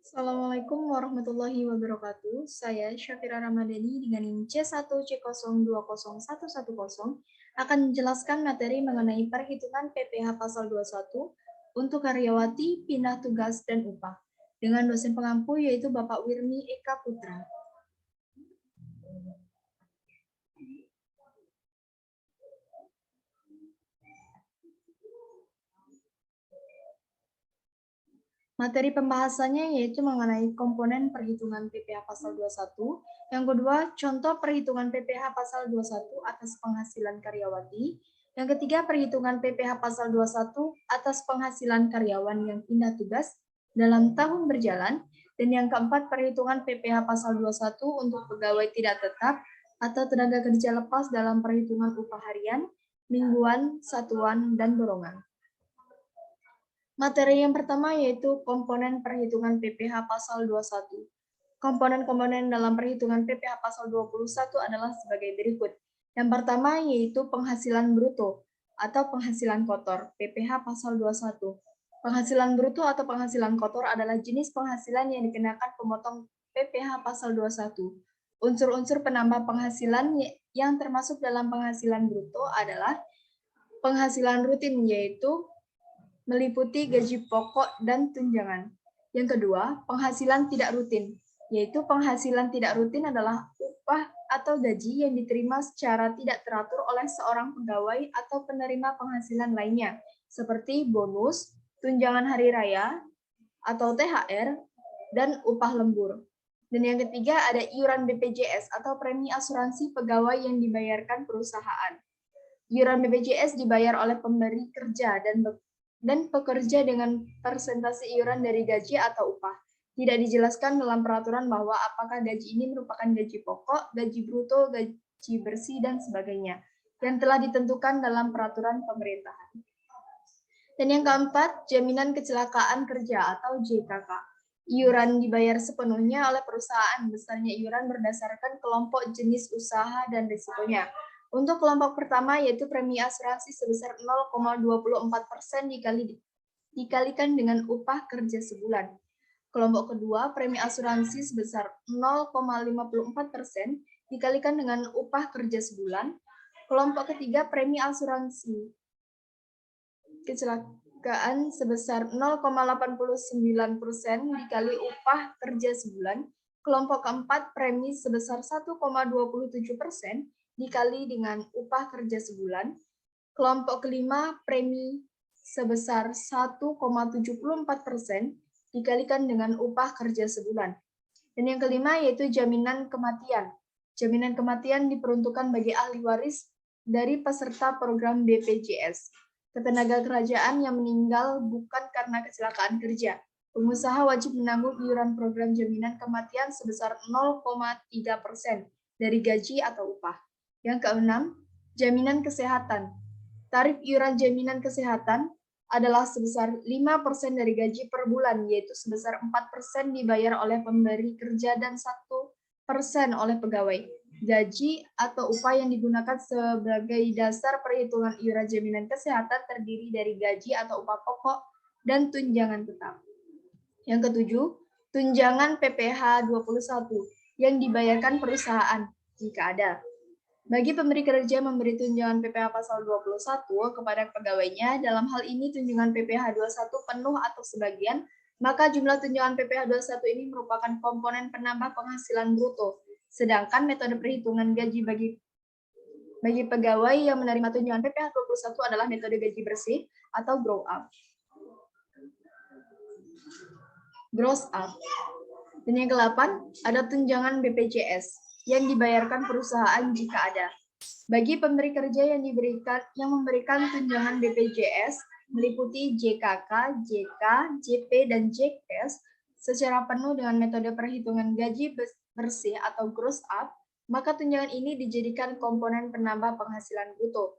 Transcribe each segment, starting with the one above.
Assalamualaikum warahmatullahi wabarakatuh. Saya Syafira Ramadhani dengan NIM C1C020110 akan menjelaskan materi mengenai perhitungan PPh pasal 21 untuk karyawati, pindah tugas, dan upah dengan dosen pengampu yaitu Bapak Wirmi Eka Putra. Materi pembahasannya yaitu mengenai komponen perhitungan PPh pasal 21. Yang kedua, contoh perhitungan PPh pasal 21 atas penghasilan karyawati. Yang ketiga, perhitungan PPh pasal 21 atas penghasilan karyawan yang pindah tugas dalam tahun berjalan. Dan yang keempat, perhitungan PPh pasal 21 untuk pegawai tidak tetap atau tenaga kerja lepas dalam perhitungan upah harian, mingguan, satuan, dan golongan. Materi yang pertama yaitu komponen perhitungan PPh pasal 21. Komponen-komponen dalam perhitungan PPh pasal 21 adalah sebagai berikut. Yang pertama yaitu penghasilan bruto atau penghasilan kotor, PPh pasal 21. Penghasilan bruto atau penghasilan kotor adalah jenis penghasilan yang dikenakan pemotong PPh pasal 21. Unsur-unsur penambah penghasilan yang termasuk dalam penghasilan bruto adalah penghasilan rutin, yaitu meliputi gaji pokok dan tunjangan. Yang kedua, penghasilan tidak rutin, yaitu penghasilan tidak rutin adalah upah atau gaji yang diterima secara tidak teratur oleh seorang pegawai atau penerima penghasilan lainnya, seperti bonus, tunjangan hari raya, atau THR, dan upah lembur. Dan yang ketiga ada iuran BPJS atau premi asuransi pegawai yang dibayarkan perusahaan. Iuran BPJS dibayar oleh pemberi kerja dan pekerja dengan persentase iuran dari gaji atau upah. Tidak dijelaskan dalam peraturan bahwa apakah gaji ini merupakan gaji pokok, gaji bruto, gaji bersih, dan sebagainya, yang telah ditentukan dalam peraturan pemerintahan. Dan yang keempat, jaminan kecelakaan kerja atau JKK. Iuran dibayar sepenuhnya oleh perusahaan, besarnya iuran berdasarkan kelompok jenis usaha dan risikonya. Untuk kelompok pertama yaitu premi asuransi sebesar 0,24% dikalikan dengan upah kerja sebulan. Kelompok kedua, premi asuransi sebesar 0,54% dikalikan dengan upah kerja sebulan. Kelompok ketiga, premi asuransi kecelakaan sebesar 0,89% dikali upah kerja sebulan. Kelompok keempat, premi sebesar 1,27% dikali dengan upah kerja sebulan. Kelompok kelima, premi sebesar 1,74% dikalikan dengan upah kerja sebulan. Dan yang kelima yaitu jaminan kematian. Jaminan kematian diperuntukkan bagi ahli waris dari peserta program BPJS. Ketenaga kerajaan yang meninggal bukan karena kecelakaan kerja. Pengusaha wajib menanggung iuran program jaminan kematian sebesar 0,3% dari gaji atau upah. Yang keenam, jaminan kesehatan. Tarif iuran jaminan kesehatan adalah sebesar 5% dari gaji per bulan, yaitu sebesar 4% dibayar oleh pemberi kerja dan 1% oleh pegawai. Gaji atau upah yang digunakan sebagai dasar perhitungan iuran jaminan kesehatan terdiri dari gaji atau upah pokok dan tunjangan tetap. Yang ketujuh, tunjangan PPh 21 yang dibayarkan perusahaan jika ada. Bagi pemberi kerja memberi tunjangan PPh pasal 21 kepada pegawainya, dalam hal ini tunjangan PPh 21 penuh atau sebagian, maka jumlah tunjangan PPh 21 ini merupakan komponen penambah penghasilan bruto. Sedangkan metode perhitungan gaji bagi pegawai yang menerima tunjangan PPh 21 adalah metode gaji bersih atau gross up. Dan yang ke-8, ada tunjangan BPJS yang dibayarkan perusahaan jika ada. Bagi pemberi kerja yang memberikan tunjangan BPJS meliputi JKK, JK, JP, dan JKS secara penuh dengan metode perhitungan gaji bersih atau gross up, maka tunjangan ini dijadikan komponen penambah penghasilan bruto.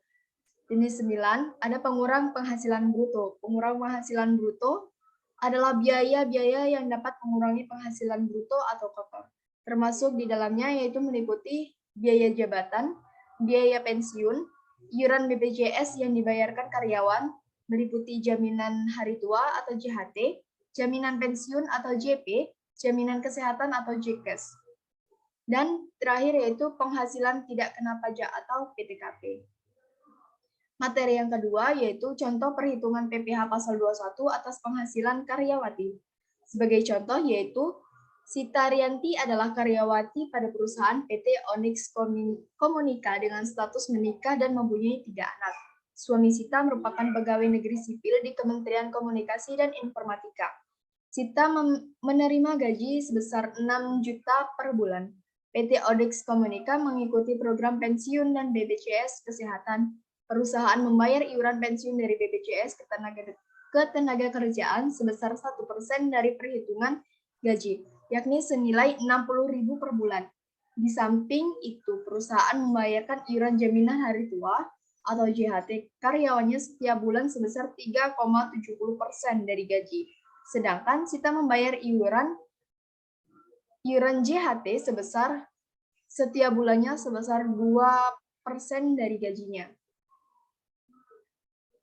Jenis 9, ada pengurang penghasilan bruto. Pengurang penghasilan bruto adalah biaya-biaya yang dapat mengurangi penghasilan bruto atau kotor. Termasuk di dalamnya yaitu meliputi biaya jabatan, biaya pensiun, iuran BPJS yang dibayarkan karyawan, meliputi jaminan hari tua atau JHT, jaminan pensiun atau JP, jaminan kesehatan atau JKES. Dan terakhir yaitu penghasilan tidak kena pajak atau PTKP. Materi yang kedua yaitu contoh perhitungan PPh pasal 21 atas penghasilan karyawati. Sebagai contoh yaitu Sita Rianti adalah karyawati pada perusahaan PT Onyx Komunika dengan status menikah dan mempunyai 3 anak. Suami Sita merupakan pegawai negeri sipil di Kementerian Komunikasi dan Informatika. Sita menerima gaji sebesar 6 juta per bulan. PT Onyx Komunika mengikuti program pensiun dan BPJS Kesehatan. Perusahaan membayar iuran pensiun dari BPJS ke tenaga kerjaan sebesar 1% dari perhitungan gaji, yakni senilai 60.000 per bulan. Di samping itu, perusahaan membayarkan iuran jaminan hari tua atau JHT karyawannya setiap bulan sebesar 3,70% dari gaji. Sedangkan Sita membayar iuran JHT sebesar setiap bulannya sebesar 2% dari gajinya.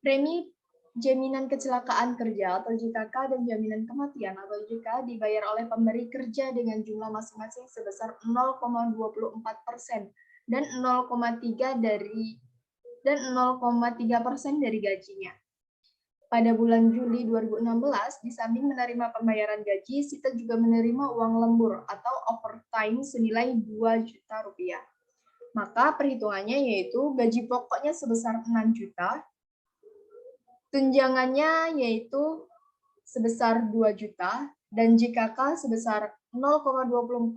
Premi jaminan kecelakaan kerja atau JKK dan jaminan kematian atau JK dibayar oleh pemberi kerja dengan jumlah masing-masing sebesar 0,24% dan 0,3% dari gajinya. Pada bulan Juli 2016, di samping menerima pembayaran gaji, Sita juga menerima uang lembur atau overtime senilai 2 juta rupiah. Maka perhitungannya yaitu gaji pokoknya sebesar 6 juta, tunjangannya yaitu sebesar 2 juta, dan JKK sebesar 0,24%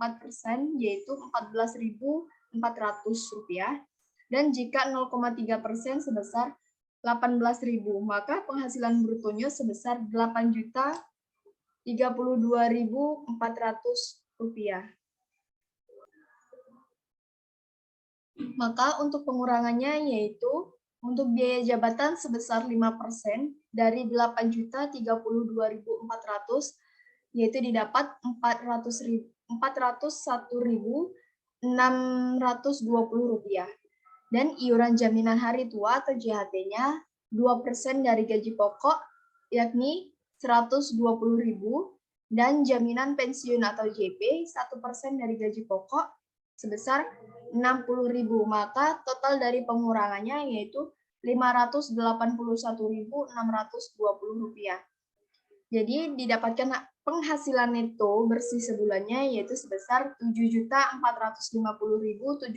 yaitu 14.400 rupiah, dan jika 0,3% sebesar 18.000, maka penghasilan brutonya sebesar 8.032.400 rupiah. Maka untuk pengurangannya yaitu untuk biaya jabatan sebesar 5% dari 8.032.400 yaitu didapat 401.620 rupiah. Dan iuran jaminan hari tua atau JHT-nya 2% dari gaji pokok yakni 120.000 dan jaminan pensiun atau JP 1% dari gaji pokok sebesar 60.000, maka total dari pengurangannya yaitu 581.620 rupiah. Jadi didapatkan penghasilan neto bersih sebulannya yaitu sebesar 7.450.780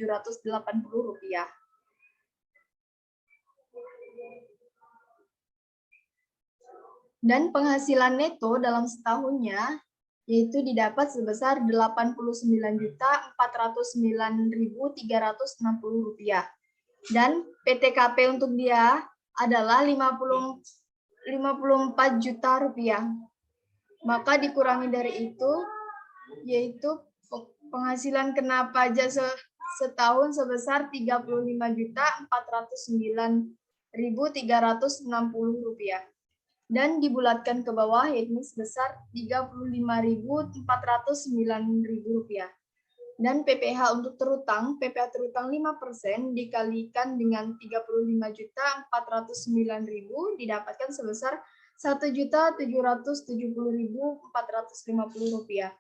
rupiah. Dan penghasilan neto dalam setahunnya yaitu didapat sebesar 89.409.360 rupiah. Dan PTKP untuk dia adalah 54 juta rupiah. Maka dikurangi dari itu, yaitu penghasilan kena pajak setahun sebesar 35.409.360 rupiah. Dan dibulatkan ke bawah yakni sebesar 35.409.000 rupiah. Dan PPh untuk terutang, PPh terutang 5% dikalikan dengan 35.409.000 didapatkan sebesar 1.770.450 rupiah.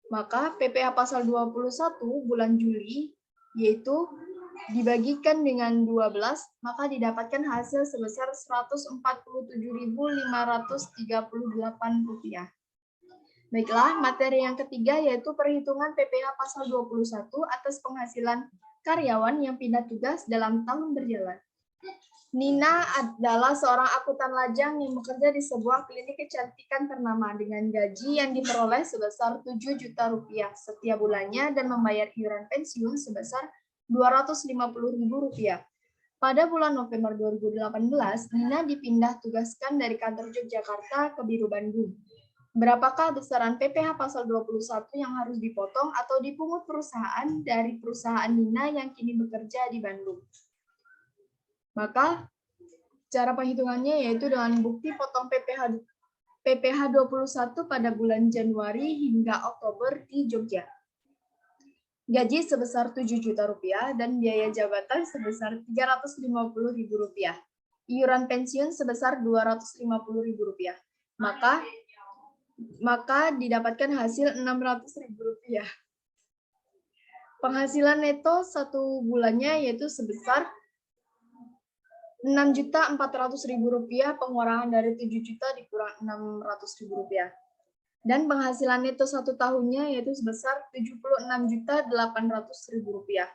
Maka PPh pasal 21 bulan Juli yaitu dibagikan dengan 12, maka didapatkan hasil sebesar 147.538 rupiah. Baiklah, materi yang ketiga yaitu perhitungan PPh pasal 21 atas penghasilan karyawan yang pindah tugas dalam tahun berjalan. Nina adalah seorang akuntan lajang yang bekerja di sebuah klinik kecantikan ternama dengan gaji yang diperoleh sebesar 7 juta rupiah setiap bulannya dan membayar iuran pensiun sebesar 250.000 rupiah. Pada bulan November 2018, Nina dipindah tugaskan dari kantor Yogyakarta ke Biru Bandung. Berapakah besaran PPh pasal 21 yang harus dipotong atau dipungut perusahaan dari perusahaan Nina yang kini bekerja di Bandung? Maka cara penghitungannya yaitu dengan bukti potong PPh 21 pada bulan Januari hingga Oktober di Jogja. Gaji sebesar 7 juta rupiah dan biaya jabatan sebesar 350.000 rupiah. Iuran pensiun sebesar 250.000 rupiah. Maka maka didapatkan hasil Rp600.000. Penghasilan neto satu bulannya yaitu sebesar Rp6.400.000, pengurangan dari 7 juta dikurang Rp600.000. Dan penghasilan neto satu tahunnya yaitu sebesar Rp76.800.000.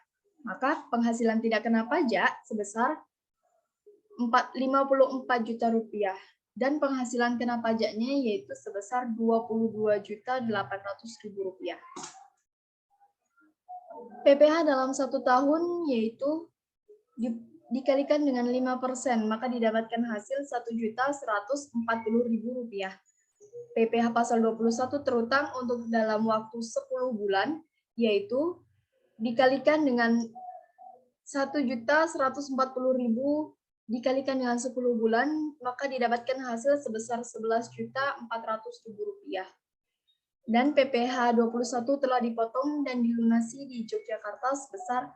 Maka penghasilan tidak kena pajak sebesar Rp54 juta. Dan penghasilan kena pajaknya yaitu sebesar Rp22.800.000. PPh dalam satu tahun yaitu dikalikan dengan 5%, maka didapatkan hasil Rp1.140.000. PPh pasal 21 terutang untuk dalam waktu 10 bulan, yaitu dikalikan dengan Rp1.140.000 dikalikan dengan 10 bulan, maka didapatkan hasil sebesar Rp11.400.000. Dan PPh 21 telah dipotong dan dilunasi di Yogyakarta sebesar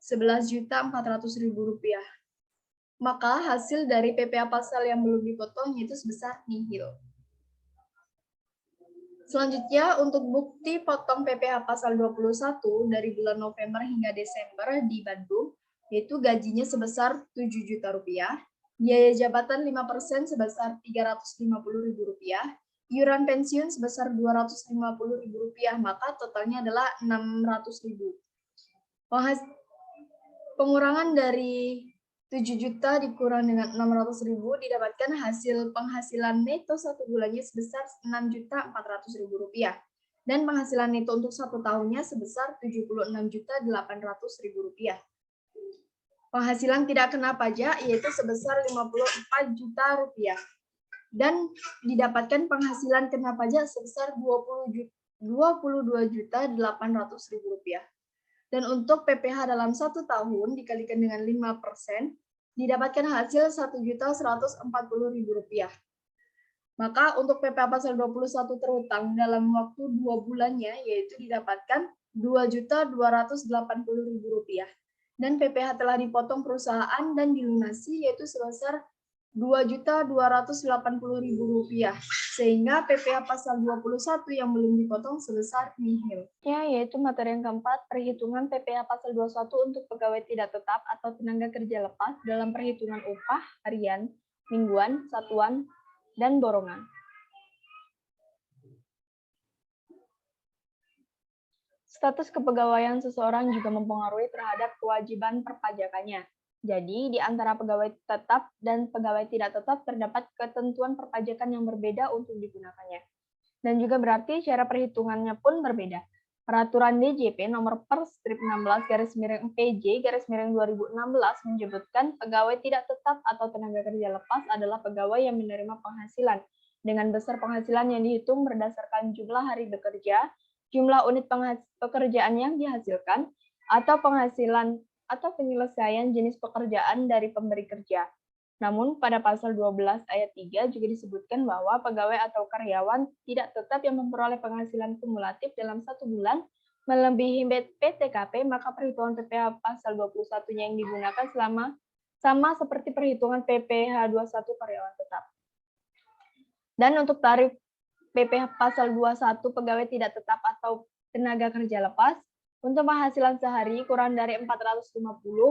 Rp11.400.000. Maka hasil dari PPh pasal yang belum dipotong yaitu sebesar nihil. Selanjutnya, untuk bukti potong PPh pasal 21 dari bulan November hingga Desember di Bandung, yaitu gajinya sebesar Rp7 juta, biaya jabatan 5% sebesar Rp350.000, iuran pensiun sebesar Rp250.000, maka totalnya adalah Rp600.000. Pengurangan dari 7 juta dikurang dengan Rp600.000 didapatkan hasil penghasilan neto satu bulannya sebesar Rp6.400.000 dan penghasilan neto untuk satu tahunnya sebesar Rp76.800.000. Penghasilan tidak kena pajak yaitu sebesar Rp54 juta dan didapatkan penghasilan kena pajak sebesar Rp22.800.000. Dan untuk PPh dalam satu tahun dikalikan dengan 5%, didapatkan hasil Rp1.140.000. Maka untuk PPh pasal 21 terutang dalam waktu 2 bulannya, yaitu didapatkan Rp2.280.000. Dan PPh telah dipotong perusahaan dan dilunasi, yaitu sebesar Rp2.280.000, sehingga PPh pasal 21 yang belum dipotong sebesar nihil. Ya, yaitu materi yang keempat, perhitungan PPh pasal 21 untuk pegawai tidak tetap atau tenaga kerja lepas dalam perhitungan upah harian, mingguan, satuan, dan borongan. Status kepegawaian seseorang juga mempengaruhi terhadap kewajiban perpajakannya. Jadi, di antara pegawai tetap dan pegawai tidak tetap terdapat ketentuan perpajakan yang berbeda untuk digunakannya. Dan juga berarti cara perhitungannya pun berbeda. Peraturan DJP nomor per strip 16/PJ/2016 menyebutkan pegawai tidak tetap atau tenaga kerja lepas adalah pegawai yang menerima penghasilan dengan besar penghasilan yang dihitung berdasarkan jumlah hari bekerja, jumlah unit pekerjaan yang dihasilkan, atau penghasilan atau penyelesaian jenis pekerjaan dari pemberi kerja. Namun, pada pasal 12 ayat 3 juga disebutkan bahwa pegawai atau karyawan tidak tetap yang memperoleh penghasilan kumulatif dalam satu bulan melebihi PTKP, maka perhitungan PPh pasal 21-nya yang digunakan sama seperti perhitungan PPh 21 karyawan tetap. Dan untuk tarif PPh pasal 21 pegawai tidak tetap atau tenaga kerja lepas, untuk penghasilan sehari kurang dari 450,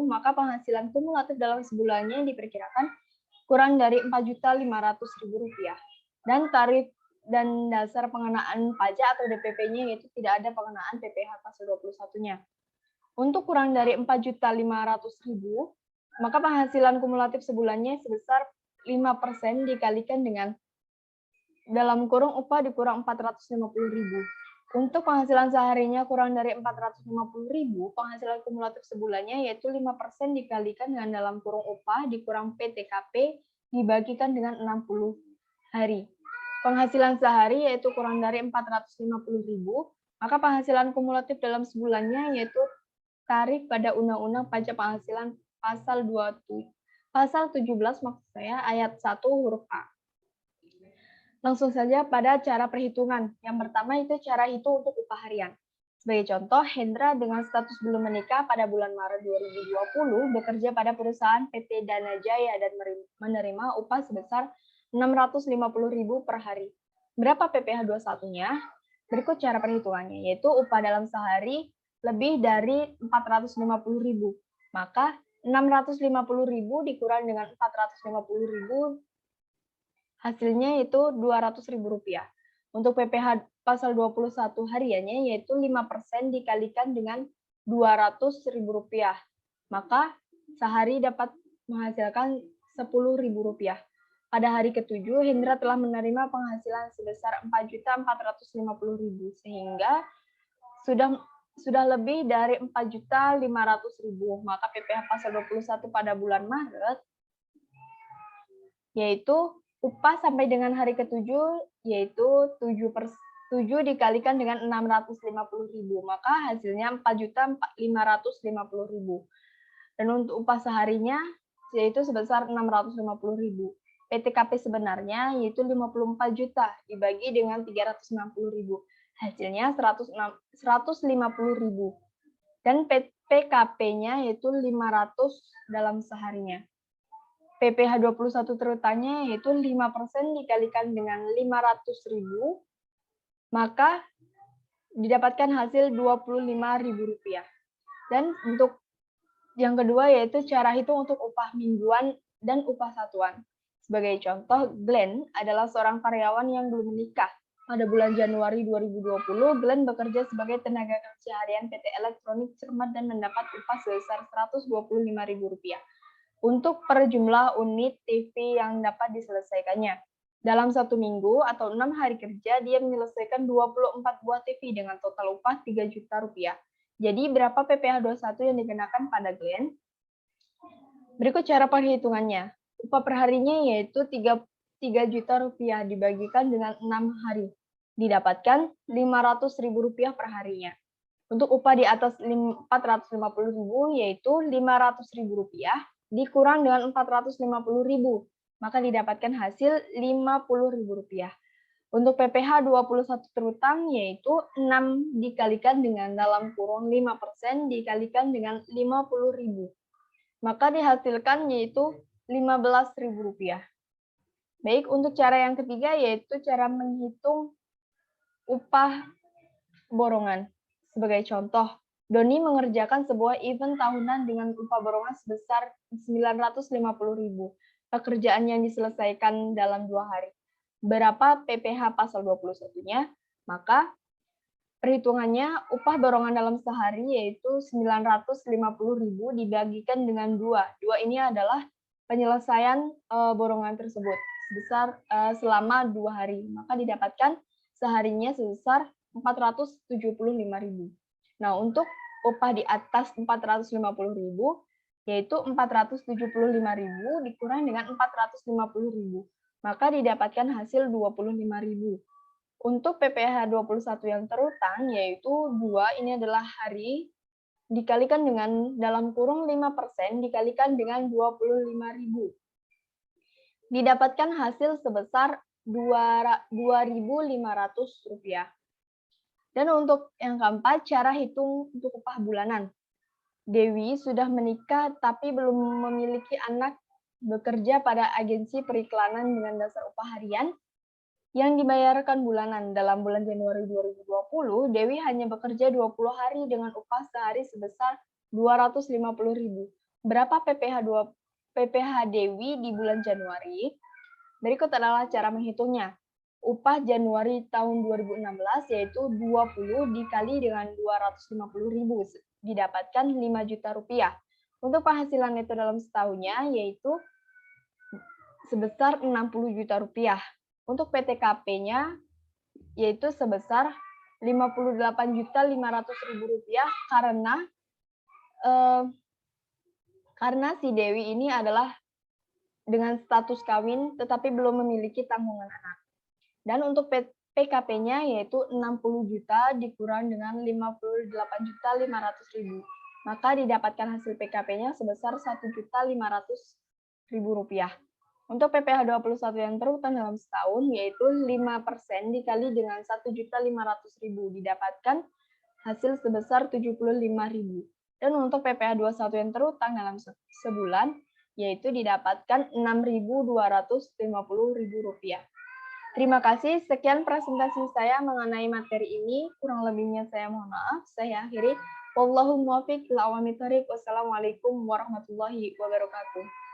maka penghasilan kumulatif dalam sebulannya diperkirakan kurang dari Rp4.500.000. Dan tarif dan dasar pengenaan pajak atau DPP-nya yaitu tidak ada pengenaan PPh pasal 21-nya. Untuk kurang dari Rp4.500.000, maka penghasilan kumulatif sebulannya sebesar 5% dikalikan dengan dalam kurung upah dikurang Rp450.000. Untuk penghasilan seharinya kurang dari Rp450.000, penghasilan kumulatif sebulannya yaitu 5% dikalikan dengan dalam kurung upah dikurang PTKP dibagikan dengan 60 hari. Penghasilan sehari yaitu kurang dari Rp450.000, maka penghasilan kumulatif dalam sebulannya yaitu tarif pada Undang-Undang Pajak Penghasilan pasal 17 maksud saya ayat 1 huruf A. Langsung saja pada cara perhitungan. Yang pertama itu cara hitung untuk upah harian. Sebagai contoh, Hendra dengan status belum menikah pada bulan Maret 2020 bekerja pada perusahaan PT Dana Jaya dan menerima upah sebesar Rp650.000 per hari. Berapa PPh 21-nya? Berikut cara perhitungannya, yaitu upah dalam sehari lebih dari 450.000. Maka 650.000 dikurang dengan 450.000, hasilnya yaitu Rp200.000. Untuk PPh pasal 21 hariannya yaitu 5% dikalikan dengan Rp200.000. Maka sehari dapat menghasilkan Rp10.000. Pada hari ke-7, Hendra telah menerima penghasilan sebesar Rp4.450.000 sehingga sudah lebih dari Rp4.500.000. Maka PPh pasal 21 pada bulan Maret yaitu upah sampai dengan hari ke-7 yaitu 7 dikalikan dengan 650.000, maka hasilnya 4.550.000. Dan untuk upah seharinya yaitu sebesar 650.000. PTKP sebenarnya yaitu 54 juta dibagi dengan 360.000. Hasilnya 150.000. Dan PKP-nya yaitu 500 dalam seharinya. PPh 21 terutanya yaitu 5% dikalikan dengan 500.000, maka didapatkan hasil Rp25.000. Dan untuk yang kedua yaitu cara hitung untuk upah mingguan dan upah satuan. Sebagai contoh, Glenn adalah seorang karyawan yang belum menikah. Pada bulan Januari 2020, Glenn bekerja sebagai tenaga kerja harian PT Elektronik Cermat dan mendapat upah sebesar Rp125.000 untuk per jumlah unit TV yang dapat diselesaikannya. Dalam 1 minggu atau 6 hari kerja, dia menyelesaikan 24 buah TV dengan total upah Rp3 juta. Jadi, berapa PPh 21 yang dikenakan pada Glenn? Berikut cara perhitungannya. Upah perharinya yaitu Rp3 juta dibagikan dengan 6 hari. Didapatkan Rp500.000 per harinya. Untuk upah di atas Rp450.000 yaitu Rp500.000 dikurang dengan Rp450.000, maka didapatkan hasil Rp50.000. Untuk PPh 21 terutang yaitu 6 dikalikan dengan dalam kurung 5% dikalikan dengan Rp50.000. Maka dihasilkan yaitu Rp15.000. Baik, untuk cara yang ketiga yaitu cara menghitung upah borongan. Sebagai contoh, Doni mengerjakan sebuah event tahunan dengan upah borongan sebesar Rp950.000. Pekerjaan yang diselesaikan dalam 2 hari. Berapa PPh pasal 21-nya? Maka perhitungannya upah borongan dalam sehari yaitu Rp950.000 dibagikan dengan 2. 2 ini adalah penyelesaian borongan tersebut sebesar selama 2 hari. Maka didapatkan seharinya sebesar Rp475.000. Nah, untuk upah di atas Rp450.000 yaitu Rp475.000 dikurang dengan Rp450.000. Maka didapatkan hasil Rp25.000. Untuk PPh 21 yang terutang, yaitu 2, ini adalah hari, dikalikan dengan dalam kurung 5% dikalikan dengan Rp25.000. Didapatkan hasil sebesar Rp2.500. Dan untuk yang keempat, cara hitung untuk upah bulanan. Dewi sudah menikah tapi belum memiliki anak, bekerja pada agensi periklanan dengan dasar upah harian yang dibayarkan bulanan. Dalam bulan Januari 2020, Dewi hanya bekerja 20 hari dengan upah sehari sebesar Rp250.000. Berapa PPh Dewi di bulan Januari? Berikut adalah cara menghitungnya. Upah Januari tahun 2016 yaitu 20 dikali dengan Rp250.000, didapatkan Rp5 juta. Untuk penghasilan neto dalam setahunnya yaitu sebesar Rp60 juta. Untuk PTKP-nya yaitu sebesar Rp58.500.000 karena si Dewi ini adalah dengan status kawin tetapi belum memiliki tanggungan anak. Dan untuk PKP-nya yaitu 60 juta dikurang dengan 58.500.000. Maka didapatkan hasil PKP-nya sebesar Rp1.500.000. Untuk PPh 21 yang terutang dalam setahun yaitu 5% dikali dengan 1.500.000 didapatkan hasil sebesar Rp75.000. Dan untuk PPh 21 yang terutang dalam sebulan yaitu didapatkan Rp6.250.000. Terima kasih. Sekian presentasi saya mengenai materi ini. Kurang lebihnya saya mohon maaf. Saya akhiri. Wallahu muwaffiq ila aqwamit thoriq. Wassalamualaikum warahmatullahi wabarakatuh.